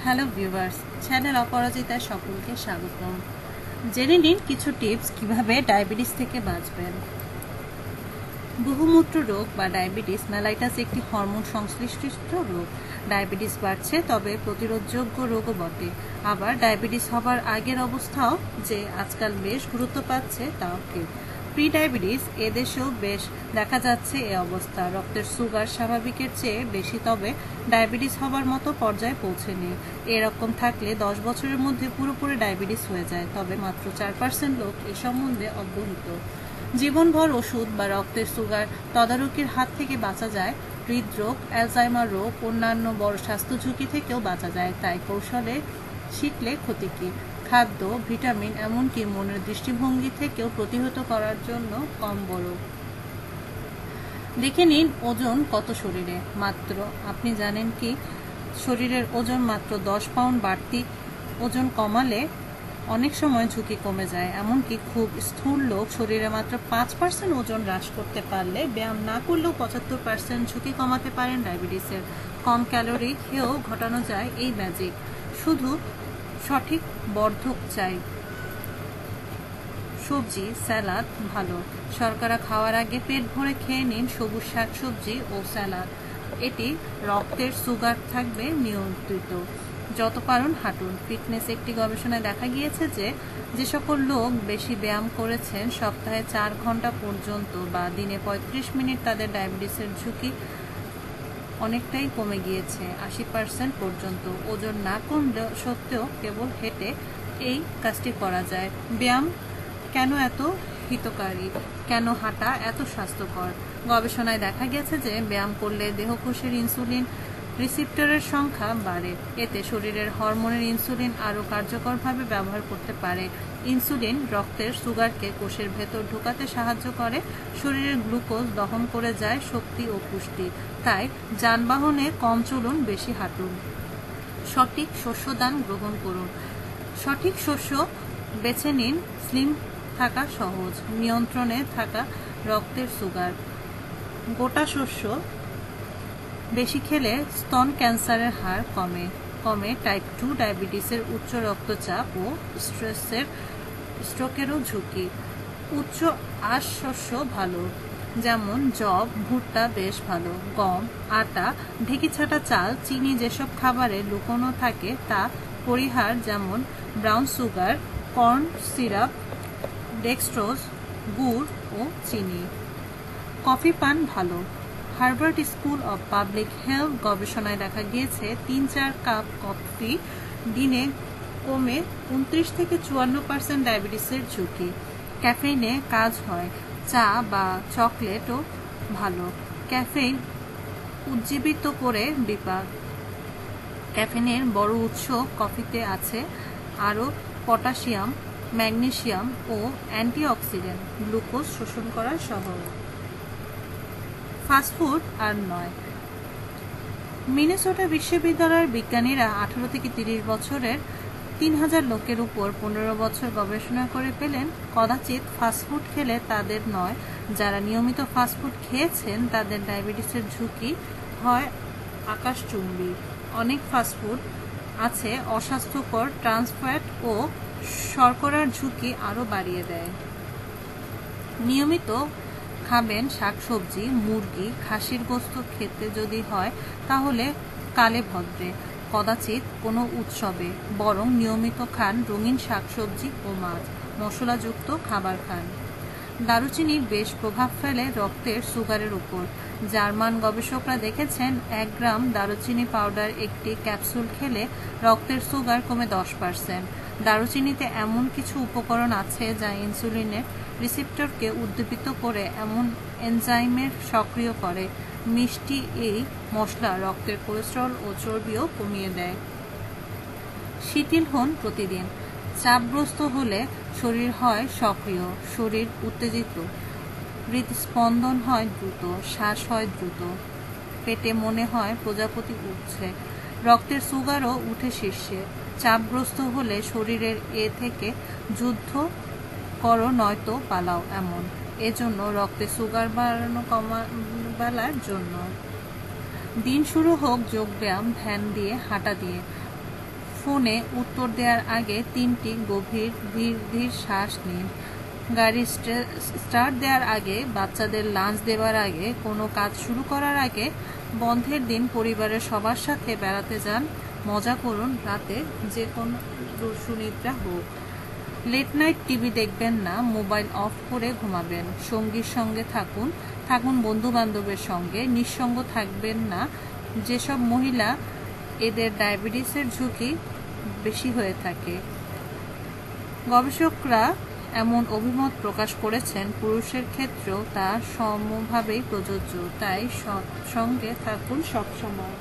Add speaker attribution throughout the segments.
Speaker 1: Hello viewers, channel অপরাজিতায় সকলকে স্বাগতম। জেনে নিন কিছু টিপস কিভাবে ডায়াবেটিস থেকে বাঁচবেন। বহুমূত্র রোগ বা ডায়াবেটিস মেলাইটাস একটি হরমোন সংশ্লিষ্ট রোগ। ডায়াবেটিস বাড়ছে, তবে প্রতিরোধযোগ্য রোগও বটে। আবার ডায়াবেটিস হবার আগের অবস্থাও যে আজকাল বেশ গুরুত্ব পাচ্ছে তাও ঠিক। প্রি ডায়াবেটিস এদেশেও বেশ দেখা যাচ্ছে এ অবস্থা। রক্তের সুগার স্বাভাবিকের চেয়ে বেশি, তবে ডায়াবেটিস হবার মতো পর্যায়ে পৌঁছেনি। এরকম থাকলে 10 বছরের মধ্যে পুরোপুরি ডায়াবেটিস হয়ে যায়, তবে মাত্র 4% লোক এ সম্বন্ধে অবহিত। জীবনভর ওষুধ বা রক্তের সুগার তদারকির হাত থেকে বাঁচা যায়। হৃদরোগ, অ্যালজাইমার রোগ, অন্যান্য বড় স্বাস্থ্য ঝুঁকি থেকেও বাঁচা যায়। তাই কৌশলে শিখলে ক্ষতি কি? খাদ্য, ভিটামিন, এমনকি মনের দৃষ্টিভঙ্গি থেকেও প্রতিহত করার জন্য কম বড়। দেখে নিন ওজন কত শরীরে। মাত্র আপনি জানেন কি শরীরের ওজন মাত্র 10 পাউন্ড বাড়তি ওজন কমালে অনেক সময় ঝুঁকি কমে যায়। এমনকি খুব স্থূল লোক শরীরে মাত্র 5% ওজন হ্রাস করতে পারলে ব্যায়াম না করলেও 75% ঝুঁকি কমাতে পারেন ডায়াবেটিসের। কম ক্যালোরি খেয়েও ঘটানো যায় এই ম্যাজিক। শুধু সঠিক বর্ধক চাই। সবজি, স্যালাড ভালো। শর্করা খাওয়ার আগে পেট ভরে খেয়ে নিন সবুজ শাকসবজি ও স্যালাড। এটি রক্তের সুগার থাকবে নিয়ন্ত্রিত। যত পারুন হাঁটুন। ফিটনেস একটি গবেষণায় দেখা গিয়েছে যে সকল লোক বেশি ব্যায়াম করেছেন, সপ্তাহে 4 ঘন্টা পর্যন্ত বা দিনে 35 মিনিট, তাদের ডায়াবেটিসের ঝুঁকি অনেকটাই কমে গিয়েছে, 80% পর্যন্ত। ওজন না কমলে সত্ত্বেও কেবল হেঁটে এই কাজটি করা যায়। ব্যায়াম কেন এত হিতকারী? কেন হাঁটা এত স্বাস্থ্যকর? গবেষণায় দেখা গেছে যে ব্যায়াম করলে দেহকোষের ইনসুলিন রিসেপ্টরের সংখ্যা বাড়ে। এতে শরীরের হরমোনের ইনসুলিন আরও কার্যকরভাবে ব্যবহার করতে পারে। ইনসুলিন রক্তের সুগারকে কোষের ভেতর ঢোকাতে সাহায্য করে। শরীরের গ্লুকোজ দহন করে যায় শক্তি ও পুষ্টি। তাই যানবাহনে কম চলুন, বেশি হাঁটুন। সঠিক শস্যদান গ্রহণ করুন। সঠিক শস্য বেছে নিন। স্লিম থাকা সহজ, নিয়ন্ত্রণে থাকা রক্তের সুগার। গোটা শস্য বেশি খেলে স্তন ক্যান্সারের হার কমে টাইপ 2 ডায়াবেটিসের, উচ্চ রক্তচাপ ও স্ট্রোকেরও ঝুঁকি। উচ্চ আঁশ শস্য ভালো, যেমন যব, ভুট্টা বেশ ভালো। গম, আটা, ঢেঁকিছাটা চাল, চিনি যেসব খাবারে লুকোনো থাকে তা পরিহার, যেমন brown sugar, corn syrup, dextrose, গুড় ও চিনি। কফি পান ভালো। Harvard school of public health গবেষণায় দেখা গিয়েছে 3-4 কাপ কফি দিনে কমে 29 থেকে 54% ডায়াবেটিসের ঝুঁকি। ক্যাফেইনে কাজ হয়। চা বা চকলেটও ভালো। ক্যাফেইন উজ্জীবিত করে বিপাক। ক্যাফেইনের বড় উৎস কফিতে আছে আরও পটাশিয়াম, ম্যাগনেসিয়াম ও অ্যান্টিঅক্সিডেন্ট, গ্লুকোজ শোষণ করা সহজ। ফাস্টফুড আর নয়। মিনেসোটা বিশ্ববিদ্যালয়ের বিজ্ঞানীরা 18 থেকে 30 বছরের 3000 লোকের উপর 15 বছর গবেষণা করে পেলেন কদাচিৎ ফাস্টফুড খেলে তাদের নয়, যারা নিয়মিত ফাস্টফুড খেয়েছেন তাদের ডায়াবেটিসের ঝুঁকি হয় আকাশচুম্বী। অনেক ফাস্টফুড আছে অস্বাস্থ্যকর, ট্রান্সফ্যাট ও শর্করার ঝুঁকি আরও বাড়িয়ে দেয়। নিয়মিত খাবেন শাকসবজি, মুরগি, খাসির গোশত খেতে যদি হয় তাহলে কালে ভদ্রে, কদাচিৎ কোনো উৎসবে। বরং নিয়মিত খান রঙিন শাকসবজি ও মাছ, মশলাযুক্ত খাবার খান। দারুচিনি বেশ প্রভাব ফেলে রক্তের সুগারের উপর। জার্মান গবেষকরা দেখেছেন 1 গ্রাম দারুচিনি পাউডার একটি ক্যাপসুল খেলে রক্তের সুগার কমে 10%। দারুচিনিতে এমন কিছু উপকরণ আছে যা ইনসুলিনের রিসেপ্টরকে উদ্দীপিত করে এমন এনজাইমের সক্রিয় করে। মিষ্টি এই মশলা রক্তের কোলেস্টেরল ও চর্বিও কমিয়ে দেয়। শিথিল হন প্রতিদিন। চাপগ্রস্ত হলে শরীর হয় সক্রিয়, শরীর উত্তেজিত, হৃদস্পন্দন হয় দ্রুত, শ্বাস হয় দ্রুত, পেটে মনে হয় প্রজাপতি উঠছে, রক্তের সুগারও উঠে শীর্ষে। চাপগ্রস্ত হলে শরীরের এ থেকে যুদ্ধ করো নয়তো পালাও, এমন। এজন্য রক্তে সুগার বাড়ানো কমাবার জন্য দিন শুরু হোক যোগব্যায়াম, ধ্যান দিয়ে, হাঁটা দিয়ে। ফোনে উত্তর দেওয়ার আগে 3টি গভীর ধীর ধীর শ্বাস নিন। গাড়ি স্টার্ট দেওয়ার আগে, বাচ্চাদের লাঞ্চ দেওয়ার আগে, কোনো কাজ শুরু করার আগে, বন্ধের দিন পরিবারের সবার সাথে বেড়াতে যান, মজা করুন, রাতে যে কোনো সুনিদ্রা হোক। লেট নাইট টিভি দেখবেন না, মোবাইল অফ করে ঘুমাবেন। সঙ্গীর সঙ্গে থাকুন বন্ধু বান্ধবের সঙ্গে, নিঃসঙ্গ থাকবেন না। যেসব মহিলা এদের ডায়াবেটিসের ঝুঁকি বেশি হয়ে থাকে। গবেষকরা এমন অভিমত প্রকাশ করেছেন, পুরুষের ক্ষেত্রেও তা সমভাবেই প্রযোজ্য। তাই সঙ্গে থাকুন সবসময়।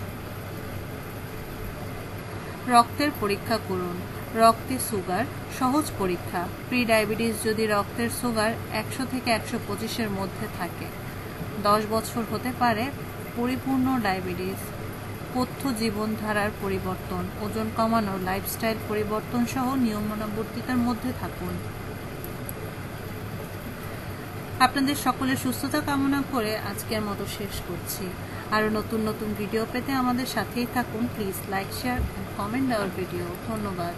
Speaker 1: রক্তের পরীক্ষা করুন। রক্তে সুগার সহজ পরীক্ষা। প্রি ডায়াবেটিস যদি রক্তের সুগার 100 থেকে 125-এর মধ্যে থাকে, 10 বছর হতে পারে পরিপূর্ণ ডায়াবেটিস। পথ্য জীবনধারার পরিবর্তন, ওজন কমানো, লাইফস্টাইল পরিবর্তন সহ নিয়মানুবর্তিতার মধ্যে থাকুন। আপনাদের সকলের সুস্থতা কামনা করে আজকের মতো শেষ করছি। আরও নতুন নতুন ভিডিও পেতে আমাদের সাথেই থাকুন। Please like, share, comment hour video. ধন্যবাদ।